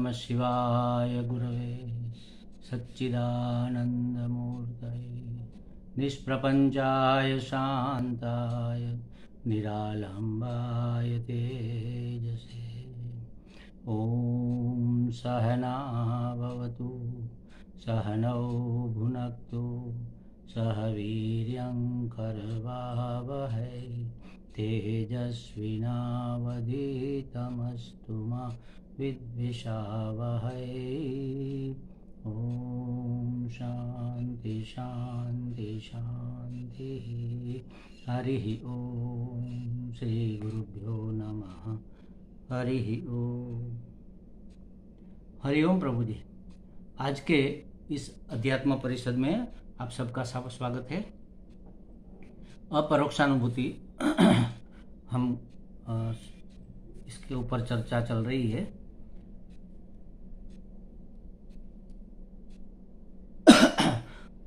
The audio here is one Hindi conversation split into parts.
नमः शिवाय गुरवे सच्चिदानन्दमूर्तये निष्प्रपञ्चाय शान्ताय निरालम्बाय तेजसे। ॐ सहना भवतु सहनौ भुनक्तु सह वीर्यं करवावहै तेजस्विनावधीतमस्तु मा विद्विषावहै। ॐ शान्ति शान्ति शान्तिः। हरिः ॐ श्री गुरुभ्यो नमः। हरिः ॐ। हरि ओम प्रभु जी। आज के इस अध्यात्म परिषद में आप सबका स्वागत है। अपरोक्षानुभूति हम इसके ऊपर चर्चा चल रही है।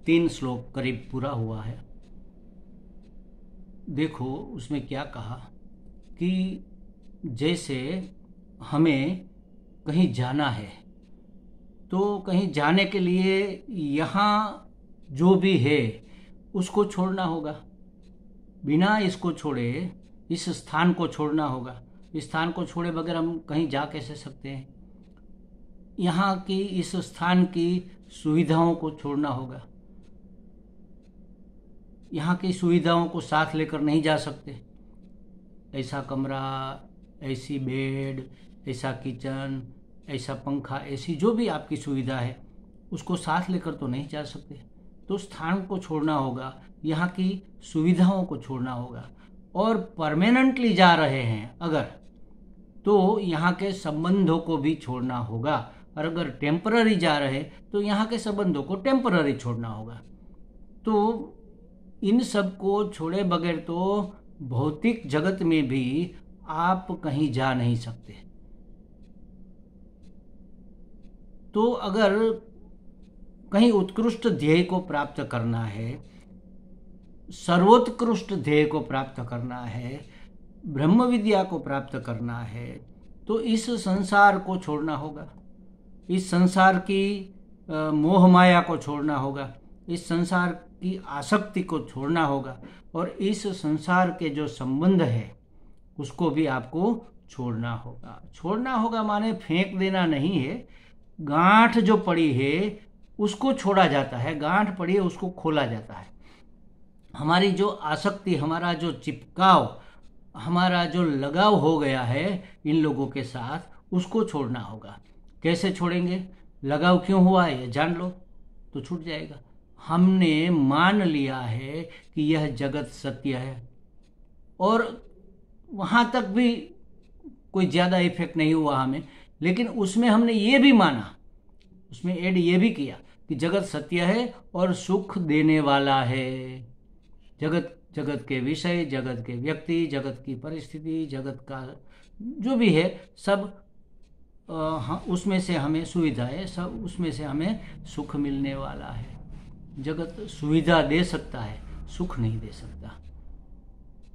तीन श्लोक करीब पूरा हुआ है। देखो उसमें क्या कहा कि जैसे हमें कहीं जाना है तो कहीं जाने के लिए यहाँ जो भी है उसको छोड़ना होगा। बिना इसको छोड़े इस स्थान को छोड़ना होगा। इस स्थान को छोड़े बगैर हम कहीं जा कैसे सकते हैं। यहाँ की इस स्थान की सुविधाओं को छोड़ना होगा। यहाँ की सुविधाओं को साथ लेकर नहीं जा सकते। ऐसा कमरा, ऐसी बेड, ऐसा किचन, ऐसा पंखा, ऐसी जो भी आपकी सुविधा है उसको साथ लेकर तो नहीं जा सकते। तो स्थान को छोड़ना होगा, यहाँ की सुविधाओं को छोड़ना होगा। और परमानेंटली जा रहे हैं अगर, तो यहाँ के संबंधों को भी छोड़ना होगा। और अगर टेम्पररी जा रहे तो यहाँ के संबंधों को टेम्पररी छोड़ना होगा। तो इन सब को छोड़े बगैर तो भौतिक जगत में भी आप कहीं जा नहीं सकते। तो अगर कहीं उत्कृष्ट ध्येय को प्राप्त करना है, सर्वोत्कृष्ट ध्येय को प्राप्त करना है, ब्रह्म विद्या को प्राप्त करना है, तो इस संसार को छोड़ना होगा। इस संसार की मोह माया को छोड़ना होगा। इस संसार की आसक्ति को छोड़ना होगा। और इस संसार के जो संबंध है उसको भी आपको छोड़ना होगा। छोड़ना होगा माने फेंक देना नहीं है। गांठ जो पड़ी है उसको छोड़ा जाता है, गांठ पड़ी है उसको खोला जाता है। हमारी जो आसक्ति, हमारा जो चिपकाव, हमारा जो लगाव हो गया है इन लोगों के साथ, उसको छोड़ना होगा। कैसे छोड़ेंगे? लगाव क्यों हुआ है ये जान लो तो छूट जाएगा। हमने मान लिया है कि यह जगत सत्य है, और वहाँ तक भी कोई ज़्यादा इफेक्ट नहीं हुआ हमें, लेकिन उसमें हमने ये भी माना, उसमें ऐड ये भी किया कि जगत सत्य है और सुख देने वाला है। जगत के विषय, जगत के व्यक्ति, जगत की परिस्थिति, जगत का जो भी है सब उसमें से हमें सुविधा है, सब उसमें से हमें सुख मिलने वाला है। जगत सुविधा दे सकता है, सुख नहीं दे सकता।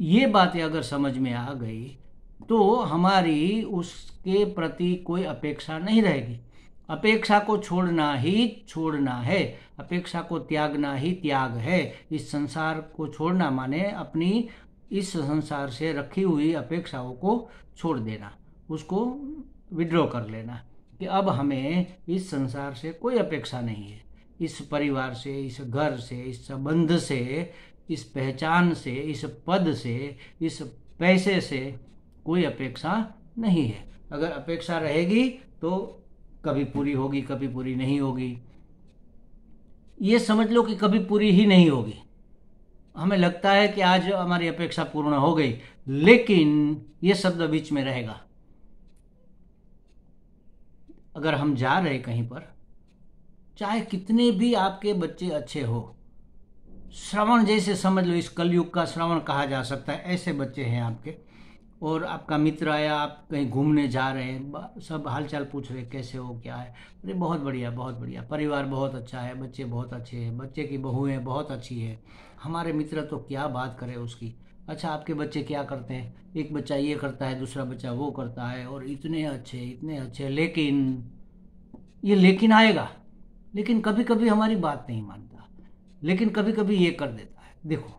ये बातें अगर समझ में आ गई तो हमारी उसके प्रति कोई अपेक्षा नहीं रहेगी। अपेक्षा को छोड़ना ही छोड़ना है, अपेक्षा को त्यागना ही त्याग है। इस संसार को छोड़ना माने अपनी इस संसार से रखी हुई अपेक्षाओं को छोड़ देना, उसको विड्रॉ कर लेना कि अब हमें इस संसार से कोई अपेक्षा नहीं है। इस परिवार से, इस घर से, इस संबंध से, इस पहचान से, इस पद से, इस पैसे से कोई अपेक्षा नहीं है। अगर अपेक्षा रहेगी तो कभी पूरी होगी, कभी पूरी नहीं होगी। ये समझ लो कि कभी पूरी ही नहीं होगी। हमें लगता है कि आज हमारी अपेक्षा पूर्ण हो गई, लेकिन ये शब्द बीच में रहेगा। अगर हम जा रहे कहीं पर, चाहे कितने भी आपके बच्चे अच्छे हो, श्रवण जैसे समझ लो, इस कलयुग का श्रवण कहा जा सकता है, ऐसे बच्चे हैं आपके, और आपका मित्र आया, आप कहीं घूमने जा रहे हैं, सब हालचाल पूछ रहे कैसे हो, क्या है, अरे बहुत बढ़िया बहुत बढ़िया, परिवार बहुत अच्छा है, बच्चे बहुत अच्छे हैं, बच्चे की बहुएं बहुत अच्छी है, हमारे मित्र तो क्या बात करें उसकी। अच्छा आपके बच्चे क्या करते हैं? एक बच्चा ये करता है, दूसरा बच्चा वो करता है, और इतने अच्छे, लेकिन ये लेकिन आएगा, लेकिन कभी कभी हमारी बात नहीं मानता, लेकिन कभी कभी ये कर देता है। देखो,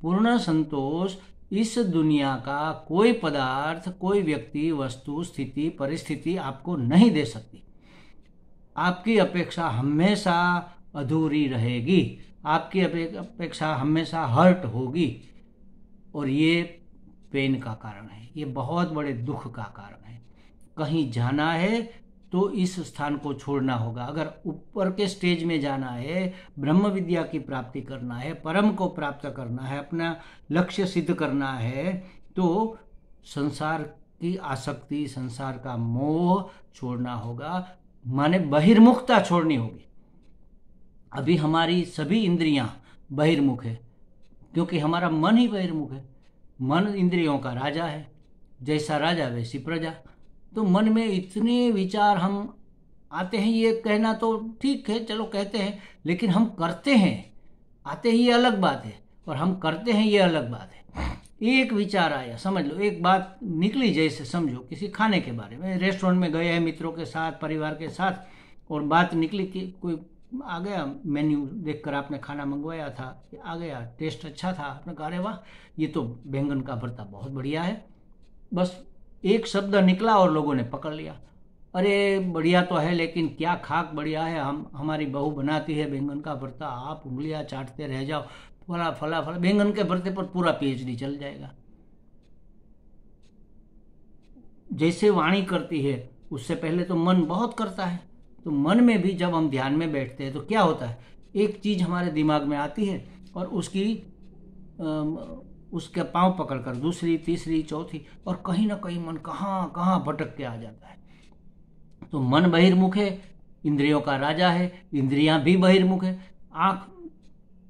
पूर्ण संतोष इस दुनिया का कोई पदार्थ, कोई व्यक्ति, वस्तु, स्थिति, परिस्थिति आपको नहीं दे सकती। आपकी अपेक्षा हमेशा अधूरी रहेगी, आपकी अपेक्षा हमेशा हर्ट होगी, और ये पेन का कारण है, ये बहुत बड़े दुख का कारण है। कहीं जाना है तो इस स्थान को छोड़ना होगा। अगर ऊपर के स्टेज में जाना है, ब्रह्म विद्या की प्राप्ति करना है, परम को प्राप्त करना है, अपना लक्ष्य सिद्ध करना है, तो संसार की आसक्ति, संसार का मोह छोड़ना होगा, माने बहिर्मुखता छोड़नी होगी। अभी हमारी सभी इंद्रियां बहिर्मुख है, क्योंकि हमारा मन ही बहिर्मुख है। मन इंद्रियों का राजा है, जैसा राजा वैसी प्रजा। तो मन में इतने विचार हम आते हैं, ये कहना तो ठीक है, चलो कहते हैं, लेकिन हम करते हैं, आते ही ये अलग बात है, और हम करते हैं ये अलग बात है। एक विचार आया, समझ लो एक बात निकली, जैसे समझो किसी खाने के बारे में, रेस्टोरेंट में गए हैं मित्रों के साथ, परिवार के साथ, और बात निकली कि कोई आ गया, मेन्यू देखकर आपने खाना मंगवाया था, आ गया, टेस्ट अच्छा था, आपने कहा अरे वाह ये तो बैंगन का भरता बहुत बढ़िया है। बस एक शब्द निकला और लोगों ने पकड़ लिया, अरे बढ़िया तो है, लेकिन क्या खाक बढ़िया है, हमारी बहू बनाती है बैंगन का भरता, आप उंगलियां चाटते रह जाओ, फला फला फला। बैंगन के भरते पर पूरा पीएचडी चल जाएगा। जैसे वाणी करती है, उससे पहले तो मन बहुत करता है। तो मन में भी जब हम ध्यान में बैठते हैं तो क्या होता है, एक चीज हमारे दिमाग में आती है और उसके पांव पकड़कर दूसरी, तीसरी, चौथी, और कहीं ना कहीं मन कहाँ कहाँ भटक के आ जाता है। तो मन बहिर्मुख है, इंद्रियों का राजा है, इंद्रियां भी बहिर्मुख है। आंख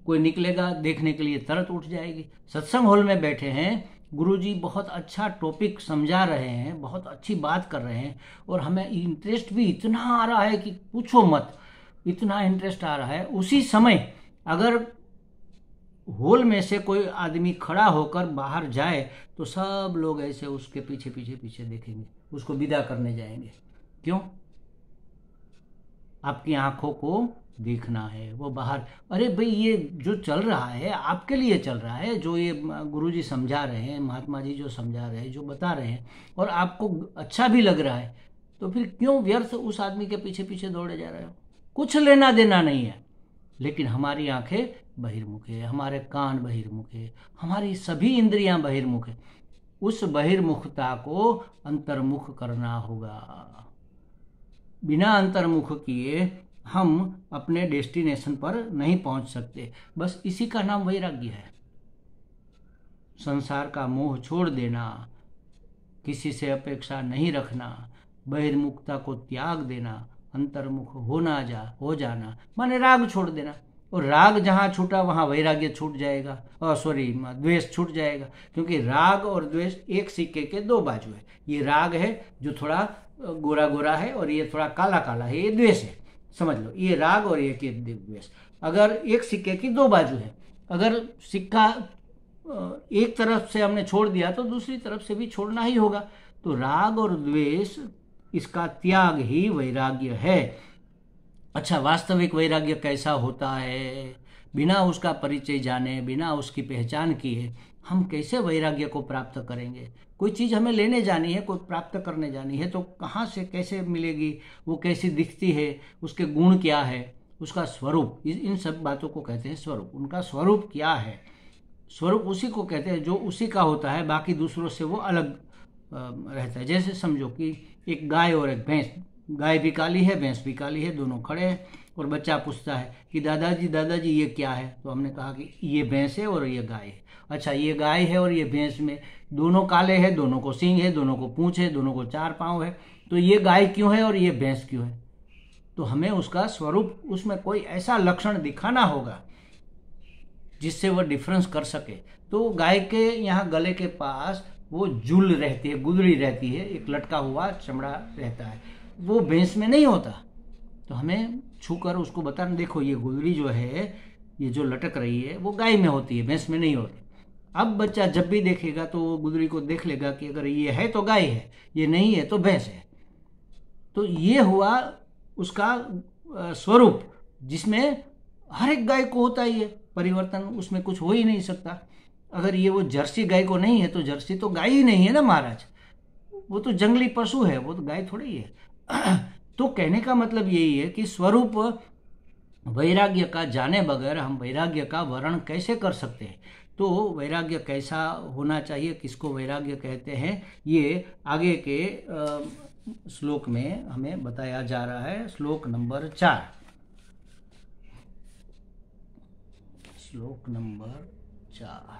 कोई निकलेगा देखने के लिए तरत उठ जाएगी। सत्संग हॉल में बैठे हैं, गुरुजी बहुत अच्छा टॉपिक समझा रहे हैं, बहुत अच्छी बात कर रहे हैं, और हमें इंटरेस्ट भी इतना आ रहा है कि पूछो मत, इतना इंटरेस्ट आ रहा है। उसी समय अगर हॉल में से कोई आदमी खड़ा होकर बाहर जाए तो सब लोग ऐसे उसके पीछे पीछे पीछे देखेंगे, उसको विदा करने जाएंगे। क्यों? आपकी आंखों को देखना है, वो बाहर, अरे भाई ये जो चल रहा है आपके लिए चल रहा है, जो ये गुरुजी समझा रहे हैं, महात्मा जी जो समझा रहे हैं, जो बता रहे हैं, और आपको अच्छा भी लग रहा है, तो फिर क्यों व्यर्थ उस आदमी के पीछे पीछे दौड़े जा रहे हो? कुछ लेना देना नहीं है। लेकिन हमारी आंखें बहिर्मुख है, हमारे कान बहिर्मुख है, हमारी सभी इंद्रियां बहिर्मुख है। उस बहिर्मुखता को अंतर्मुख करना होगा। बिना अंतर्मुख किए हम अपने डेस्टिनेशन पर नहीं पहुंच सकते। बस इसी का नाम वैराग्य है। संसार का मोह छोड़ देना, किसी से अपेक्षा नहीं रखना, बहिर्मुखता को त्याग देना, अंतर्मुख हो जाना, माने राग छोड़ देना। और राग जहाँ छूटा वहाँ वैराग्य छूट जाएगा, द्वेष छूट जाएगा। क्योंकि राग और द्वेष एक सिक्के के दो बाजू है। ये राग है जो थोड़ा गोरा गोरा है, और ये थोड़ा काला काला है, ये द्वेष है। समझ लो, ये राग और ये द्वेष। अगर एक सिक्के की दो बाजू है, अगर सिक्का एक तरफ से हमने छोड़ दिया तो दूसरी तरफ से भी छोड़ना ही होगा। तो राग और द्वेष, इसका त्याग ही वैराग्य है। अच्छा, वास्तविक वैराग्य कैसा होता है? बिना उसका परिचय जाने, बिना उसकी पहचान किए हम कैसे वैराग्य को प्राप्त करेंगे? कोई चीज़ हमें लेने जानी है, कोई प्राप्त करने जानी है, तो कहाँ से कैसे मिलेगी, वो कैसी दिखती है, उसके गुण क्या है, उसका स्वरूप, इन सब बातों को कहते हैं स्वरूप। उनका स्वरूप क्या है? स्वरूप उसी को कहते हैं जो उसी का होता है, बाकी दूसरों से वो अलग रहता है। जैसे समझो कि एक गाय और एक भैंस, गाय भी काली है, भैंस भी काली है, दोनों खड़े हैं, और बच्चा पूछता है कि दादाजी ये क्या है? तो हमने कहा कि ये भैंस है और ये गाय है। अच्छा, ये गाय है और ये भैंस में दोनों काले हैं, दोनों को सींग है, दोनों को पूंछ है, दोनों को चार पांव है, तो ये गाय क्यों है और ये भैंस क्यों है? तो हमें उसका स्वरूप, उसमें कोई ऐसा लक्षण दिखाना होगा जिससे वह डिफरेंस कर सके। तो गाय के यहाँ गले के पास वो जुल रहती है, गुदड़ी रहती है, एक लटका हुआ चमड़ा रहता है, वो भैंस में नहीं होता। तो हमें छूकर उसको बताना, देखो ये गुदड़ी जो है, ये जो लटक रही है, वो गाय में होती है, भैंस में नहीं होती। अब बच्चा जब भी देखेगा तो वो गुदड़ी को देख लेगा कि अगर ये है तो गाय है, ये नहीं है तो भैंस है। तो ये हुआ उसका स्वरूप, जिसमें हर एक गाय को होता ही है परिवर्तन, उसमें कुछ हो ही नहीं सकता। अगर ये वो जर्सी गाय को नहीं है तो जर्सी तो गाय ही नहीं है ना महाराज, वो तो जंगली पशु है, वो तो गाय थोड़ी ही है। तो कहने का मतलब यही है कि स्वरूप वैराग्य का जाने बगैर हम वैराग्य का वर्णन कैसे कर सकते हैं। तो वैराग्य कैसा होना चाहिए, किसको वैराग्य कहते हैं, ये आगे के श्लोक में हमें बताया जा रहा है। श्लोक नंबर 4, श्लोक नंबर 4।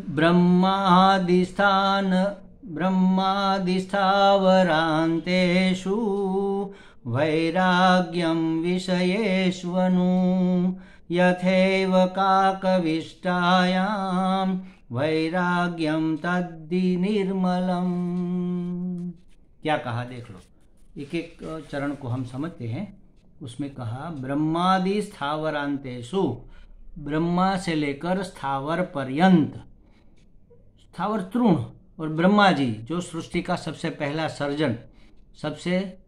ब्रह्मादिस्थावरान्तेषु वैराग्यं विषयेष्वनु यथैव काकविष्टायां वैराग्यं तद्धि निर्मलम्। क्या कहा देख लो, एक एक चरण को हम समझते हैं। उसमें कहा ब्रह्मादि स्थावरांतेषु, ब्रह्मा से लेकर स्थावर पर्यंत, स्थावर तृण और ब्रह्मा जी जो सृष्टि का सबसे पहला सर्जन, सबसे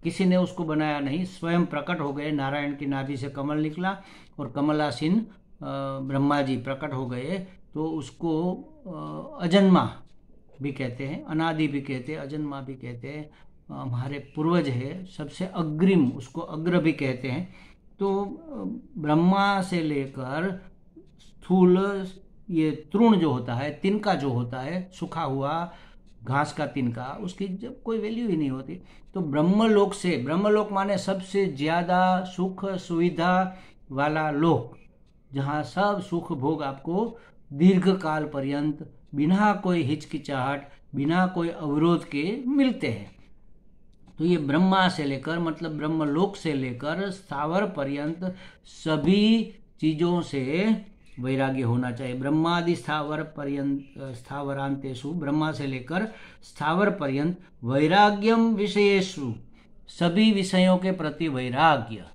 किसी ने उसको बनाया नहीं, स्वयं प्रकट हो गए। नारायण की नाभि से कमल निकला और कमलासीन ब्रह्मा जी प्रकट हो गए, तो उसको अजन्मा भी कहते हैं, अनादि भी कहते हैं, अजन्मा भी कहते हैं। हमारे पूर्वज है, सबसे अग्रिम, उसको अग्र भी कहते हैं। तो ब्रह्मा से लेकर स्थूल ये तृण जो होता है, तिनका जो होता है, सूखा हुआ घास का तिनका, उसकी जब कोई वैल्यू ही नहीं होती। तो ब्रह्मलोक से, ब्रह्मलोक माने सबसे ज्यादा सुख सुविधा वाला लोक, जहाँ सब सुख भोग आपको दीर्घ काल पर्यंत बिना कोई हिचकिचाहट, बिना कोई अवरोध के मिलते हैं। तो ये ब्रह्मा से लेकर, मतलब ब्रह्मलोक से लेकर स्थावर पर्यंत सभी चीजों से वैराग्य होना चाहिए। ब्रह्मादि स्थावर पर्यंत, स्थावरांतेषु, ब्रह्मा से लेकर स्थावर पर्यंत वैराग्यम विषयेषु, सभी विषयों के प्रति वैराग्य।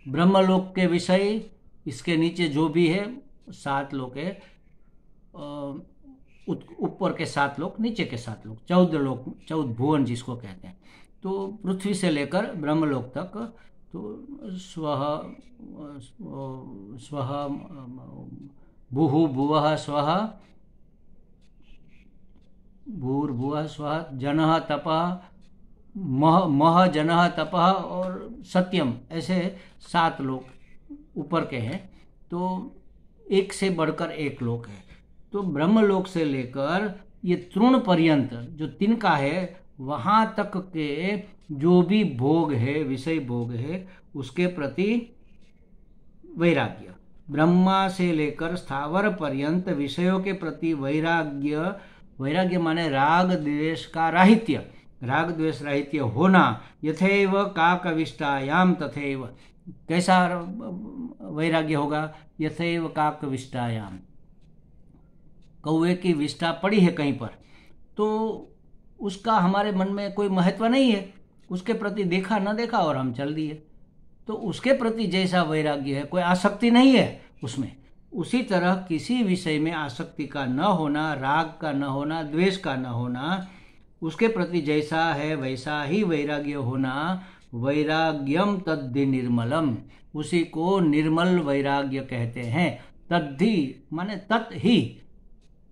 ब्रह्मलोक के विषय, इसके नीचे जो भी है 7 लोक है, ऊपर के 7 लोक, नीचे के 7 लोक, 14 लोक, 14 भुवन जिसको कहते हैं। तो पृथ्वी से लेकर ब्रह्मलोक तक, तो स्वः स्वः भूः भुवः स्वः भूर्भुवः स्वः जनः तपः मह जनः तपः और सत्यम, ऐसे 7 लोक ऊपर के हैं। तो एक से बढ़कर एक लोक है। तो ब्रह्मलोक से लेकर ये तृण पर्यंत जो तिनका है, वहां तक के जो भी भोग है, विषय भोग है, उसके प्रति वैराग्य। ब्रह्मा से लेकर स्थावर पर्यंत विषयों के प्रति वैराग्य। वैराग्य माने राग द्वेष का राहित्य, राग द्वेष राहित्य होना। यथैव काकविष्टायाम तथैव, कैसा वैराग्य होगा? यथैव काकविष्टायाम, कौवे की विष्ठा पड़ी है कहीं पर, तो उसका हमारे मन में कोई महत्व नहीं है, उसके प्रति देखा न देखा और हम चल दिए। तो उसके प्रति जैसा वैराग्य है, कोई आसक्ति नहीं है उसमें, उसी तरह किसी विषय में आसक्ति का न होना, राग का न होना, द्वेष का न होना, उसके प्रति जैसा है वैसा ही वैराग्य होना। वैराग्यम तद्धि निर्मलम, उसी को निर्मल वैराग्य कहते हैं। तद्धि माने तत् ही,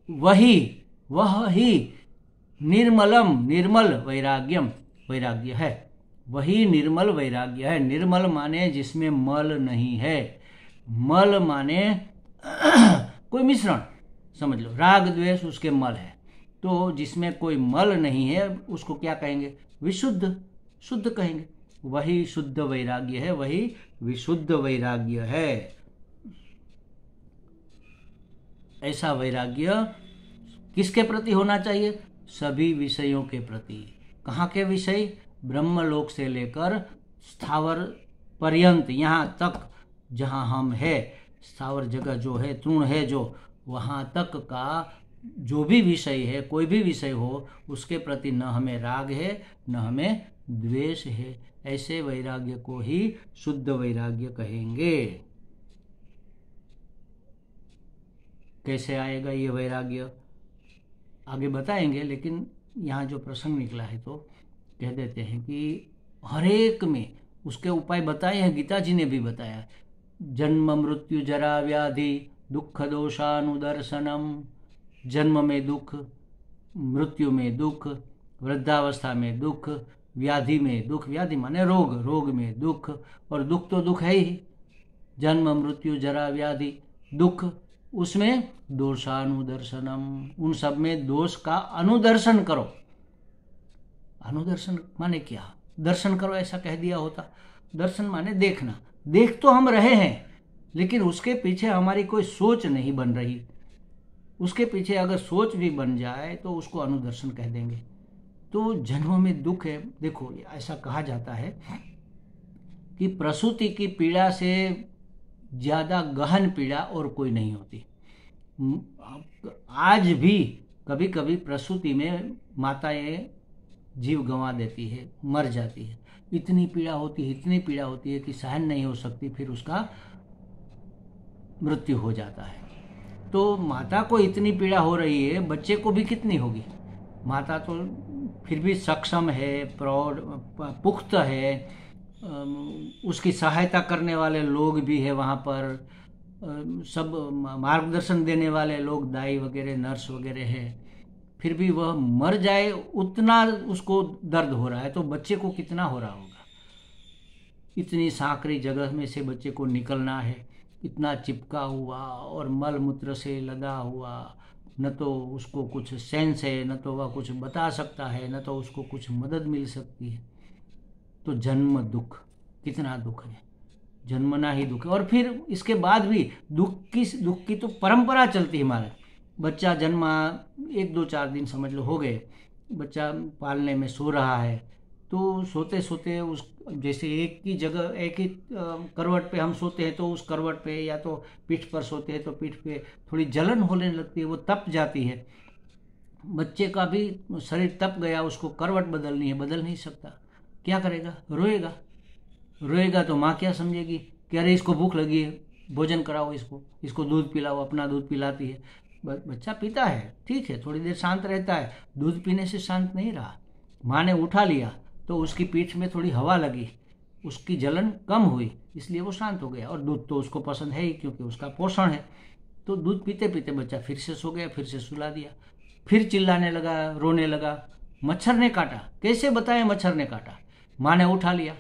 वही, वह ही, निर्मलम, निर्मल वैराग्यम, वैराग्य है, वही निर्मल वैराग्य है। निर्मल माने जिसमें मल नहीं है, मल माने कोई मिश्रण समझ लो, राग द्वेष उसके मल है। तो जिसमें कोई मल नहीं है उसको क्या कहेंगे? विशुद्ध, शुद्ध कहेंगे। वही शुद्ध वैराग्य है, वही विशुद्ध वैराग्य है। ऐसा वैराग्य किसके प्रति होना चाहिए? सभी विषयों के प्रति। कहाँ के विषय? ब्रह्मलोक से लेकर स्थावर पर्यंत, यहाँ तक जहाँ हम है, स्थावर जगह जो है, तृण है जो, वहाँ तक का जो भी विषय है, कोई भी विषय हो, उसके प्रति न हमें राग है न हमें द्वेष है। ऐसे वैराग्य को ही शुद्ध वैराग्य कहेंगे। कैसे आएगा ये वैराग्य आगे बताएंगे, लेकिन यहाँ जो प्रसंग निकला है तो कह देते हैं कि हर एक में उसके उपाय बताए हैं, गीता जी ने भी बताया। जन्म मृत्यु जरा व्याधि दुख दोषानुदर्शनम। जन्म में दुख, मृत्यु में दुख, वृद्धावस्था में दुख, व्याधि में दुख, व्याधि माने रोग, रोग में दुख, और दुख तो दुख है ही। जन्म मृत्यु जरा व्याधि दुख, उसमें दोषानुदर्शनम, उन सब में दोष का अनुदर्शन करो। अनुदर्शन माने क्या? दर्शन करो ऐसा कह दिया होता। दर्शन माने देखना। देख तो हम रहे हैं, लेकिन उसके पीछे हमारी कोई सोच नहीं बन रही। उसके पीछे अगर सोच भी बन जाए तो उसको अनुदर्शन कह देंगे। तो जन्म में दुख है। देखो, ऐसा कहा जाता है कि प्रसूति की पीड़ा से ज़्यादा गहन पीड़ा और कोई नहीं होती। आज भी कभी कभी प्रसूति में माताएं जीव गंवा देती है, मर जाती है। इतनी पीड़ा होती है, इतनी पीड़ा होती है कि सहन नहीं हो सकती, फिर उसका मृत्यु हो जाता है। तो माता को इतनी पीड़ा हो रही है, बच्चे को भी कितनी होगी। माता तो फिर भी सक्षम है, प्रौढ़ पुख्त है, उसकी सहायता करने वाले लोग भी है वहाँ पर, सब मार्गदर्शन देने वाले लोग, दाई वगैरह, नर्स वगैरह है। फिर भी वह मर जाए उतना उसको दर्द हो रहा है, तो बच्चे को कितना हो रहा होगा। इतनी सांकरी जगह में से बच्चे को निकलना है, इतना चिपका हुआ और मल मूत्र से लदा हुआ, न तो उसको कुछ सेंस है, न तो वह कुछ बता सकता है, न तो उसको कुछ मदद मिल सकती है। तो जन्म दुख, कितना दुख है, जन्मना ही दुख है। और फिर इसके बाद भी दुख की तो परंपरा चलती है हमारे। बच्चा जन्मा, 1-2-4 दिन समझ लो हो गए, बच्चा पालने में सो रहा है, तो सोते सोते उस जैसे एक ही जगह, एक ही करवट पे हम सोते हैं, तो उस करवट पे या तो पीठ पर सोते हैं तो पीठ पे थोड़ी जलन होने लगती है, वो तप जाती है। बच्चे का भी शरीर तप गया, उसको करवट बदलनी है, बदल नहीं सकता। क्या करेगा? रोएगा। रोएगा तो माँ क्या समझेगी कि अरे इसको भूख लगी है, भोजन कराओ, इसको दूध पिलाओ। अपना दूध पिलाती है, बच्चा पीता है, ठीक है, थोड़ी देर शांत रहता है। दूध पीने से शांत नहीं रहा, माँ ने उठा लिया तो उसकी पीठ में थोड़ी हवा लगी, उसकी जलन कम हुई, इसलिए वो शांत हो गया। और दूध तो उसको पसंद है ही, क्योंकि उसका पोषण है। तो दूध पीते पीते बच्चा फिर से सो गया, फिर से सुला दिया, फिर चिल्लाने लगा, रोने लगा, मच्छर ने काटा। कैसे बताए मच्छर ने काटा? माँ ने उठा लिया,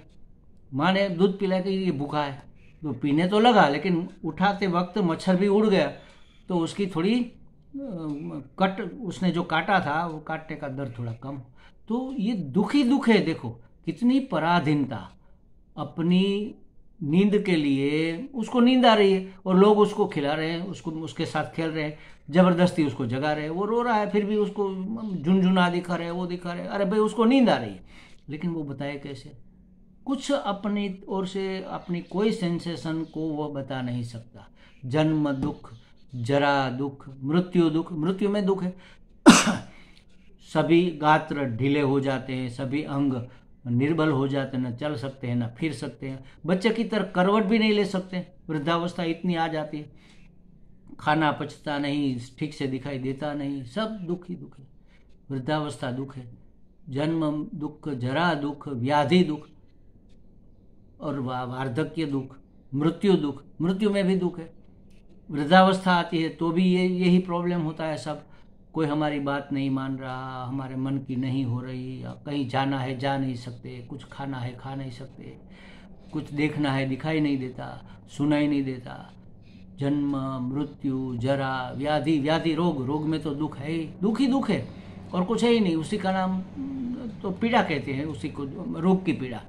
माँ ने दूध पिला के ये भूखा है, तो पीने तो लगा, लेकिन उठाते वक्त मच्छर भी उड़ गया, तो उसकी थोड़ी कट, उसने जो काटा था वो काटने का दर्द थोड़ा कम। तो ये दुख ही दुख है। देखो कितनी पराधीनता, अपनी नींद के लिए उसको नींद आ रही है और लोग उसको खिला रहे हैं, उसको उसके साथ खेल रहे हैं, जबरदस्ती उसको जगा रहे हैं, वो रो रहा है, फिर भी उसको झुनझुना दिखा रहे हैं, वो दिखा रहे हैं, अरे भाई उसको नींद आ रही है, लेकिन वो बताए कैसे? कुछ अपनी ओर से अपनी कोई सेंसेशन को वो बता नहीं सकता। जन्म दुख, जरा दुख, मृत्यु दुख, मृत्यु में दुख है। सभी गात्र ढीले हो जाते हैं, सभी अंग निर्बल हो जाते हैं, न चल सकते हैं, न फिर सकते हैं, बच्चे की तरह करवट भी नहीं ले सकते, वृद्धावस्था इतनी आ जाती है, खाना पचता नहीं, ठीक से दिखाई देता नहीं, सब दुख ही दुख है। वृद्धावस्था दुख है, जन्म दुख, जरा दुख, व्याधि दुख, और वार्धक्य दुख, मृत्यु दुख, मृत्यु में भी दुख है। वृद्धावस्था आती है तो भी यही प्रॉब्लम होता है। सब कोई हमारी बात नहीं मान रहा, हमारे मन की नहीं हो रही, कहीं जाना है जा नहीं सकते, कुछ खाना है खा नहीं सकते, कुछ देखना है दिखाई नहीं देता, सुनाई नहीं देता। जन्म, मृत्यु, जरा, व्याधि, व्याधि रोग, रोग में तो दुख है ही दुख है, और कुछ है ही नहीं। उसी का नाम तो पीड़ा कहते हैं, उसी को रोग की पीड़ा।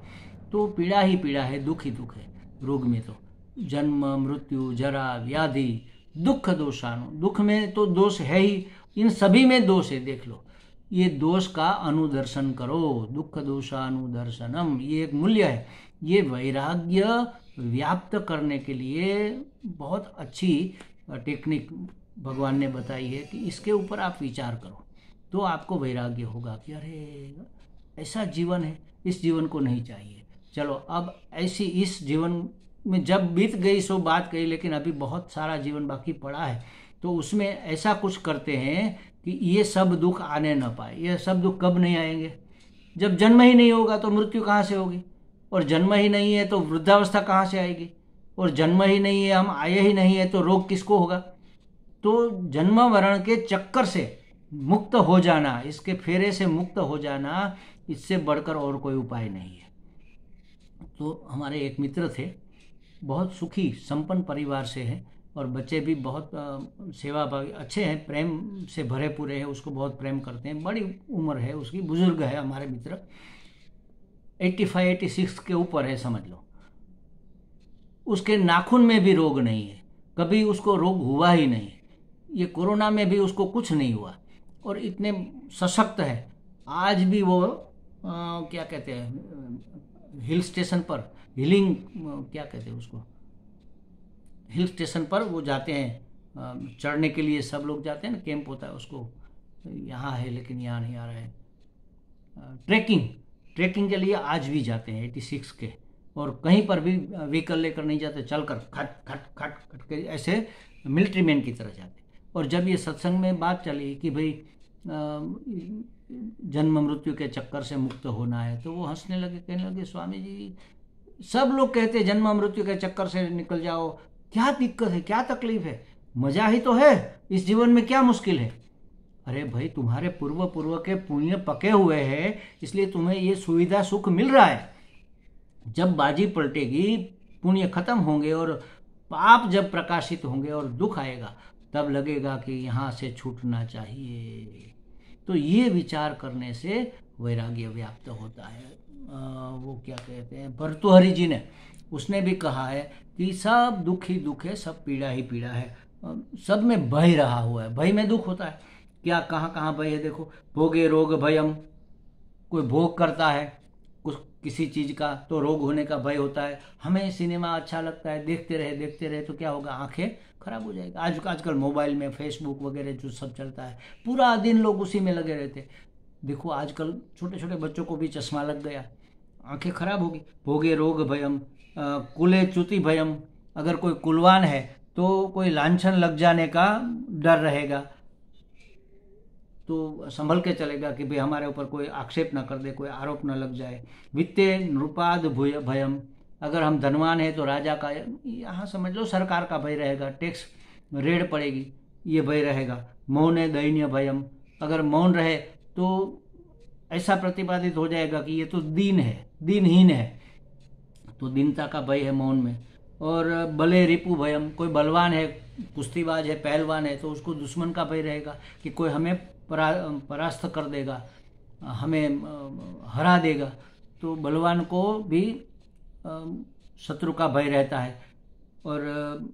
तो पीड़ा ही पीड़ा है, दुख ही दुख है रोग में। तो जन्म, मृत्यु, जरा, व्याधि, दुख दोषाणु, दुख में तो दोष है ही, इन सभी में दोष है। देख लो, ये दोष का अनुदर्शन करो, दुख दोषानुदर्शनम, ये एक मूल्य है। ये वैराग्य व्याप्त करने के लिए बहुत अच्छी टेक्निक भगवान ने बताई है कि इसके ऊपर आप विचार करो तो आपको वैराग्य होगा कि अरे ऐसा जीवन है, इस जीवन को नहीं चाहिए। चलो अब ऐसी इस जीवन में जब बीत गई सो बात कही, लेकिन अभी बहुत सारा जीवन बाकी पड़ा है, तो उसमें ऐसा कुछ करते हैं कि ये सब दुख आने न पाए। ये सब दुख कब नहीं आएंगे? जब जन्म ही नहीं होगा तो मृत्यु कहाँ से होगी, और जन्म ही नहीं है तो वृद्धावस्था कहाँ से आएगी, और जन्म ही नहीं है, हम आए ही नहीं है तो रोग किसको होगा? तो जन्म मरण के चक्कर से मुक्त हो जाना, इसके फेरे से मुक्त हो जाना, इससे बढ़कर और कोई उपाय नहीं है। तो हमारे एक मित्र थे, बहुत सुखी संपन्न परिवार से हैं, और बच्चे भी बहुत सेवा भावी अच्छे हैं, प्रेम से भरे पूरे हैं, उसको बहुत प्रेम करते हैं। बड़ी उम्र है उसकी, बुजुर्ग है हमारे मित्र, 85-86 के ऊपर है समझ लो। उसके नाखून में भी रोग नहीं है, कभी उसको रोग हुआ ही नहीं। ये कोरोना में भी उसको कुछ नहीं हुआ, और इतने सशक्त है। आज भी वो क्या कहते हैं, हिल स्टेशन पर हीलिंग, क्या कहते हैं उसको, हिल स्टेशन पर वो जाते हैं चढ़ने के लिए, सब लोग जाते हैं ना, कैंप होता है उसको, यहाँ है लेकिन यहाँ नहीं आ रहा है, ट्रैकिंग के लिए आज भी जाते हैं 86 के, और कहीं पर भी व्हीकल लेकर नहीं जाते, चलकर खट खट खट खट के ऐसे मिलिट्री मैन की तरह जाते। और जब ये सत्संग में बात चली कि भाई जन्म मृत्यु के चक्कर से मुक्त होना है, तो वो हंसने लगे, कहने लगे स्वामी जी सब लोग कहते जन्म मृत्यु के चक्कर से निकल जाओ, क्या दिक्कत है, क्या तकलीफ है, मजा ही तो है इस जीवन में, क्या मुश्किल है? अरे भाई तुम्हारे पूर्व के पुण्य पके हुए हैं, इसलिए तुम्हें ये सुविधा सुख मिल रहा है। जब बाजी पलटेगी, पुण्य खत्म होंगे और पाप जब प्रकाशित होंगे और दुख आएगा, तब लगेगा कि यहाँ से छूटना चाहिए। तो ये विचार करने से वैराग्य व्याप्त होता है। वो क्या कहते हैं, भर्तृहरि जी ने, उसने भी कहा है कि सब दुख ही दुख है, सब पीड़ा ही पीड़ा है, सब में भय रहा हुआ है। भय में दुख होता है क्या, कहाँ कहाँ भय है देखो, भोगे रोग भयम, कोई भोग करता है कुछ किसी चीज़ का तो रोग होने का भय होता है। हमें सिनेमा अच्छा लगता है, देखते रहे तो क्या होगा, आंखें खराब हो जाएगी। आजकल मोबाइल में फेसबुक वगैरह जो सब चलता है, पूरा दिन लोग उसी में लगे रहते। देखो आजकल छोटे छोटे बच्चों को भी चश्मा लग गया, आंखें खराब होगी। भोगे रोग भयम, कुले च्युति भयम, अगर कोई कुलवान है तो कोई लांछन लग जाने का डर रहेगा, तो संभल के चलेगा कि भाई हमारे ऊपर कोई आक्षेप ना कर दे, कोई आरोप ना लग जाए। वित्ते नृपाद भयम, अगर हम धनवान हैं तो राजा का, यहाँ समझ लो सरकार का भय रहेगा, टैक्स रेड पड़ेगी, ये भय रहेगा। मौन दैन्य भयम, अगर मौन रहे तो ऐसा प्रतिपादित हो जाएगा कि ये तो दीनहीन है, तो दीनता का भय है मौन में। और बले रिपु भयम, कोई बलवान है, कुश्तीबाज है, पहलवान है, तो उसको दुश्मन का भय रहेगा कि कोई हमें परास्त कर देगा, हमें हरा देगा, तो बलवान को भी शत्रु का भय रहता है। और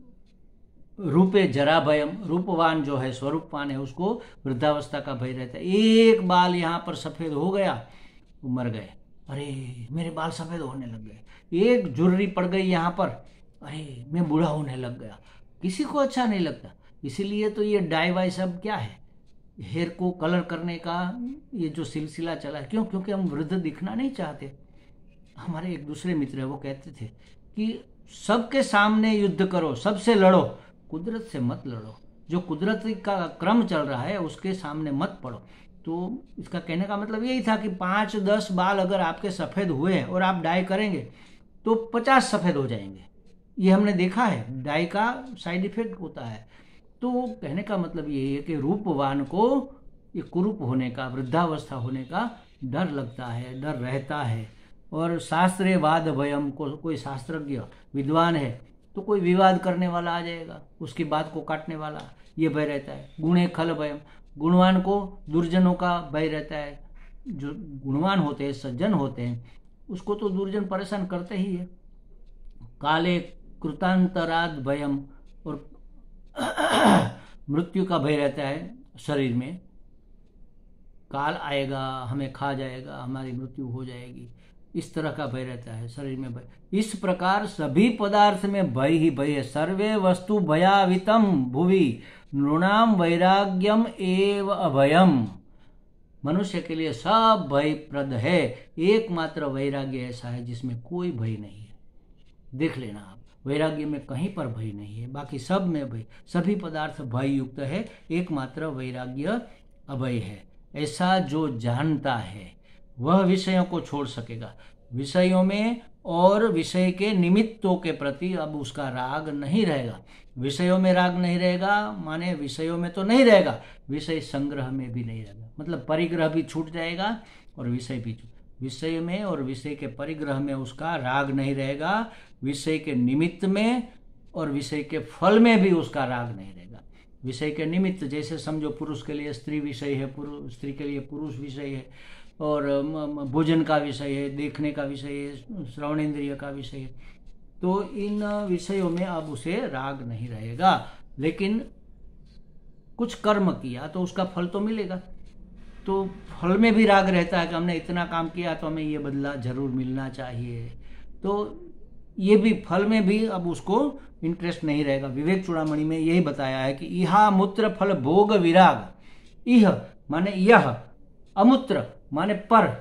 रूपे जरा भयम, रूपवान जो है, स्वरूपवान है, उसको वृद्धावस्था का भय रहता है। एक बाल यहाँ पर सफ़ेद हो गया, वो मर गए, अरे मेरे बाल सफ़ेद होने लग गए। एक झुर्री पड़ गई यहाँ पर, अरे मैं बूढ़ा होने लग गया। किसी को अच्छा नहीं लगता। इसीलिए तो ये डाई वाई सब क्या है, हेयर को कलर करने का ये जो सिलसिला चला है, क्यों? क्योंकि हम वृद्ध दिखना नहीं चाहते। हमारे एक दूसरे मित्र है, वो कहते थे कि सबके सामने युद्ध करो, सबसे लड़ो, कुदरत से मत लड़ो। जो कुदरत का क्रम चल रहा है उसके सामने मत पड़ो। तो इसका कहने का मतलब यही था कि 5-10 बाल अगर आपके सफ़ेद हुए हैं और आप डाई करेंगे तो 50 सफ़ेद हो जाएंगे। ये हमने देखा है, डाई का साइड इफेक्ट होता है। तो कहने का मतलब ये है कि रूपवान को ये कुरूप होने का, वृद्धावस्था होने का डर लगता है, डर रहता है। और शास्त्रे वाद भयम, को कोई शास्त्रज्ञ विद्वान है तो कोई विवाद करने वाला आ जाएगा, उसकी बात को काटने वाला, ये भय रहता है। गुणे खल भयम, गुणवान को दुर्जनों का भय रहता है। जो गुणवान होते हैं, सज्जन होते हैं, उसको तो दुर्जन परेशान करते ही है। काले कृतांतराद भयम, और मृत्यु का भय रहता है शरीर में, काल आएगा, हमें खा जाएगा, हमारी मृत्यु हो जाएगी, इस तरह का भय रहता है शरीर में भय। इस प्रकार सभी पदार्थ में भय ही भय है। सर्वे वस्तु भयावितम भुवि नृणाम वैराग्यम एव अभयम, मनुष्य के लिए सब भयप्रद है, एकमात्र वैराग्य ऐसा है जिसमें कोई भय नहीं है। देख लेना आप, वैराग्य में कहीं पर भय नहीं है, बाकी सब में भय, सभी पदार्थ भय युक्त है, एकमात्र वैराग्य अभय है। ऐसा जो जानता है वह विषयों को छोड़ सकेगा। विषयों में और विषय के निमित्तों के प्रति अब उसका राग नहीं रहेगा। विषयों में राग नहीं रहेगा माने विषयों में तो नहीं रहेगा, विषय संग्रह में भी नहीं रहेगा, मतलब परिग्रह भी छूट जाएगा और विषय भी विषय में और विषय के परिग्रह में उसका राग नहीं रहेगा। विषय के निमित्त में और विषय के फल में भी उसका राग नहीं रहेगा। विषय के निमित्त जैसे समझो पुरुष के लिए स्त्री विषय है, स्त्री के लिए पुरुष विषय है, और भोजन का विषय है, देखने का विषय है, श्रवण इंद्रिय का विषय है, तो इन विषयों में अब उसे राग नहीं रहेगा। लेकिन कुछ कर्म किया तो उसका फल तो मिलेगा, तो फल में भी राग रहता है कि हमने इतना काम किया तो हमें ये बदला जरूर मिलना चाहिए, तो ये भी फल में भी अब उसको इंटरेस्ट नहीं रहेगा। विवेक चूड़ामणि में यही बताया है कि इहा मूत्र फल भोग विराग, इह माने यह, अमूत्र माने पर,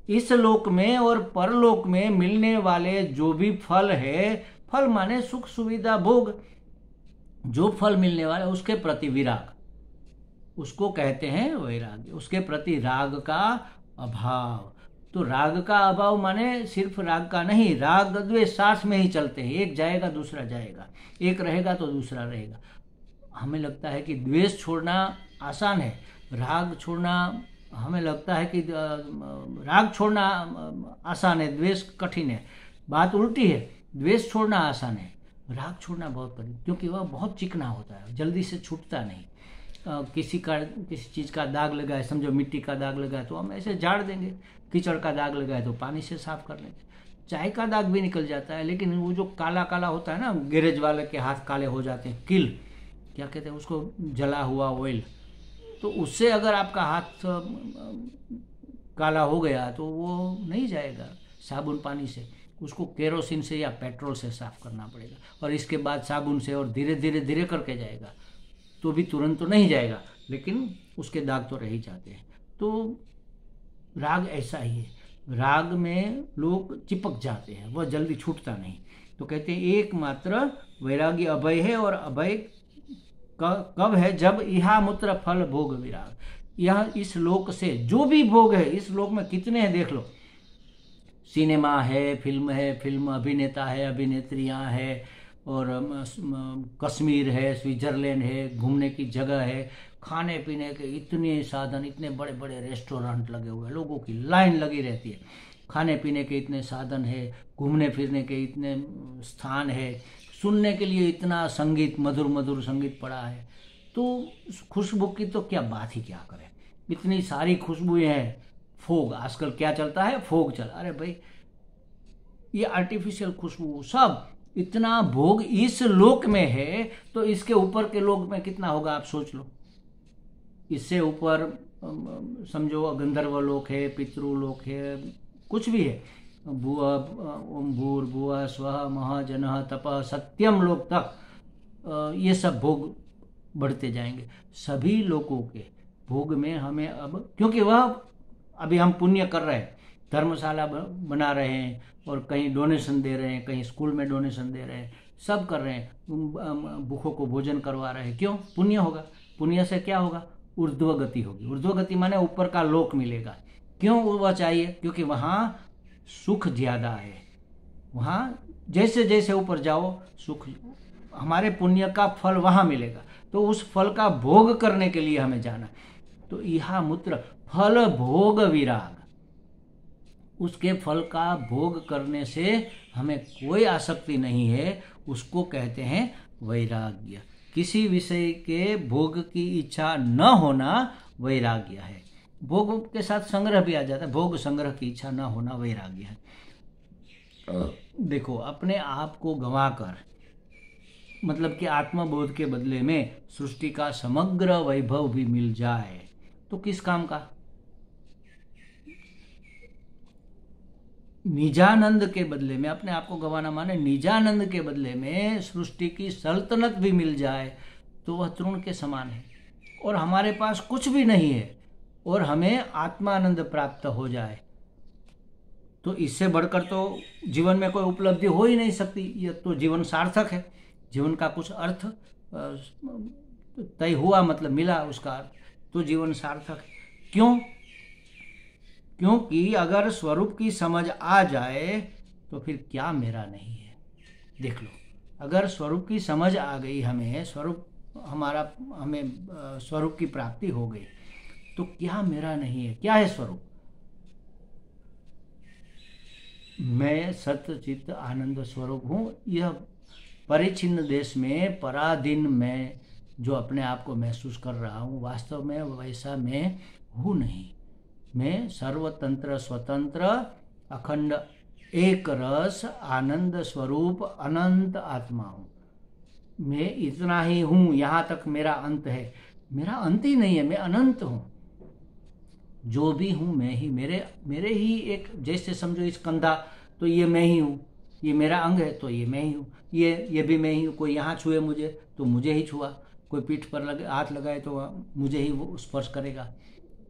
इस लोक में और परलोक में मिलने वाले जो भी फल है, फल माने सुख सुविधा भोग, जो फल मिलने वाला उसके प्रति विराग, उसको कहते हैं वैराग्य। उसके प्रति राग का अभाव। तो राग का अभाव माने सिर्फ राग का नहीं, राग द्वेष साथ में ही चलते हैं, एक जाएगा दूसरा जाएगा, एक रहेगा तो दूसरा रहेगा। हमें लगता है कि द्वेष छोड़ना आसान है, राग छोड़ना हमें लगता है कि राग छोड़ना आसान है, द्वेष कठिन है। बात उल्टी है, द्वेष छोड़ना आसान है, राग छोड़ना बहुत कठिन, क्योंकि वह बहुत चिकना होता है, जल्दी से छूटता नहीं। किसी चीज़ का दाग लगा है, समझो मिट्टी का दाग लगा है तो हम ऐसे झाड़ देंगे, कीचड़ का दाग लगा है तो पानी से साफ कर लेंगे, चाय का दाग भी निकल जाता है। लेकिन वो जो काला काला होता है ना, गैरेज वाले के हाथ काले हो जाते हैं, किल क्या कहते हैं उसको, जला हुआ ऑयल, तो उससे अगर आपका हाथ काला हो गया तो वो नहीं जाएगा साबुन पानी से, उसको केरोसिन से या पेट्रोल से साफ करना पड़ेगा, और इसके बाद साबुन से, और धीरे धीरे धीरे करके जाएगा, तो भी तुरंत तो नहीं जाएगा, लेकिन उसके दाग तो रह ही जाते हैं। तो राग ऐसा ही है, राग में लोग चिपक जाते हैं, वह जल्दी छूटता नहीं। तो कहते हैं एकमात्र वैराग्य अभय है, और अभय कब है, जब इहा मूत्र फल भोग विराग। यह इस लोक से जो भी भोग है, इस लोक में कितने हैं देख लो, सिनेमा है, फिल्म अभिनेता है, अभिनेत्रियां है, और कश्मीर है, स्विट्जरलैंड है, घूमने की जगह है, खाने पीने के इतने साधन, इतने बड़े बड़े रेस्टोरेंट लगे हुए हैं, लोगों की लाइन लगी रहती है, खाने पीने के इतने साधन है, घूमने फिरने के इतने स्थान है, सुनने के लिए इतना संगीत, मधुर मधुर संगीत पड़ा है, तो खुशबू की तो क्या बात ही क्या करें, इतनी सारी खुशबुएं हैं। फोग आजकल क्या चलता है, फोग चला, अरे भाई ये आर्टिफिशियल खुशबू, सब इतना भोग इस लोक में है, तो इसके ऊपर के लोक में कितना होगा आप सोच लो। इससे ऊपर समझो गंधर्व लोक है, पितृलोक है, कुछ भी है, भुव ओम भूर भुव स्वः मह जनः तपः सत्यम लोक तक ये सब भोग बढ़ते जाएंगे। सभी लोगों के भोग में हमें अब, क्योंकि वह अभी हम पुण्य कर रहे हैं, धर्मशाला बना रहे हैं, और कहीं डोनेशन दे रहे हैं, कहीं स्कूल में डोनेशन दे रहे हैं, सब कर रहे हैं, भूखों को भोजन करवा रहे हैं, क्यों, पुण्य होगा। पुण्य से क्या होगा, ऊर्ध्व गति होगी, ऊर्ध्व गति माने ऊपर का लोक मिलेगा। क्यों वह चाहिए, क्योंकि वहाँ सुख ज्यादा है, वहाँ जैसे जैसे ऊपर जाओ सुख, हमारे पुण्य का फल वहाँ मिलेगा, तो उस फल का भोग करने के लिए हमें जाना। तो इहा मूत्र फल भोग विराग, उसके फल का भोग करने से हमें कोई आसक्ति नहीं है, उसको कहते हैं वैराग्य। किसी विषय के भोग की इच्छा न होना वैराग्य है। भोग के साथ संग्रह भी आ जाता है, भोग संग्रह की इच्छा न होना वैराग्य है। देखो, अपने आप को गंवाकर, मतलब कि आत्मबोध के बदले में सृष्टि का समग्र वैभव भी मिल जाए तो किस काम का। निजानंद के बदले में, अपने आप को गंवाना माने निजानंद के बदले में सृष्टि की सल्तनत भी मिल जाए तो वह तृण के समान है, और हमारे पास कुछ भी नहीं है और हमें आत्मानंद प्राप्त हो जाए, तो इससे बढ़कर तो जीवन में कोई उपलब्धि हो ही नहीं सकती। यह तो जीवन सार्थक है, जीवन का कुछ अर्थ तय हुआ, मतलब मिला उसका अर्थ। तो जीवन सार्थक है। क्यों? क्योंकि अगर स्वरूप की समझ आ जाए तो फिर क्या मेरा नहीं है। देख लो, अगर स्वरूप की समझ आ गई, हमें स्वरूप हमें स्वरूप की प्राप्ति हो गई, तो क्या मेरा नहीं है। क्या है स्वरूप? मैं सत्य चित्त आनंद स्वरूप हूँ। यह परिचिन्न देश में पराधीन मैं जो अपने आप को महसूस कर रहा हूँ, वास्तव में वैसा मैं हूँ नहीं। मैं सर्वतंत्र स्वतंत्र अखंड एक रस आनंद स्वरूप अनंत आत्मा हूँ। मैं इतना ही हूँ, यहाँ तक मेरा अंत है। मेरा अंत ही नहीं है, मैं अनंत हूँ। जो भी हूँ मैं ही, मेरे ही एक, जैसे समझो इस कंधा, तो ये मैं ही हूँ। ये मेरा अंग है तो ये मैं ही हूँ। ये भी मैं ही हूँ। कोई यहाँ छुए मुझे तो मुझे ही छुआ, कोई पीठ पर हाथ लगाए तो मुझे ही वो स्पर्श करेगा।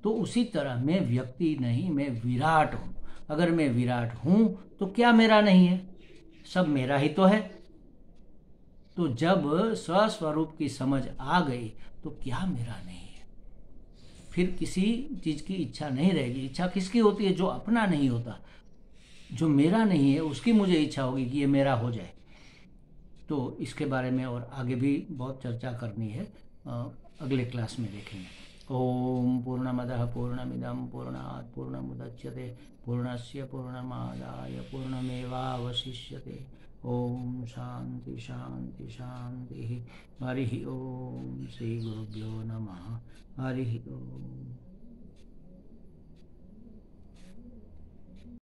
तो उसी तरह मैं व्यक्ति नहीं, मैं विराट हूँ। अगर मैं विराट हूँ तो क्या मेरा नहीं है? सब मेरा ही तो है। तो जब स्वस्वरूप की समझ आ गई तो क्या मेरा नहीं है। फिर किसी चीज की इच्छा नहीं रहेगी। इच्छा किसकी होती है? जो अपना नहीं होता, जो मेरा नहीं है, उसकी मुझे इच्छा होगी कि ये मेरा हो जाए। तो इसके बारे में और आगे भी बहुत चर्चा करनी है, अगले क्लास में देखेंगे। ओम पूर्णमदः पूर्णमिदं पूर्णात् पूर्णमुदच्यते पूर्णस्य पूर्णमादाय पूर्णमेवावशिष्यते। ओम शांति शांति शांति। हरि ओम। श्री गुरुभ्यो नमः। हरि ओम।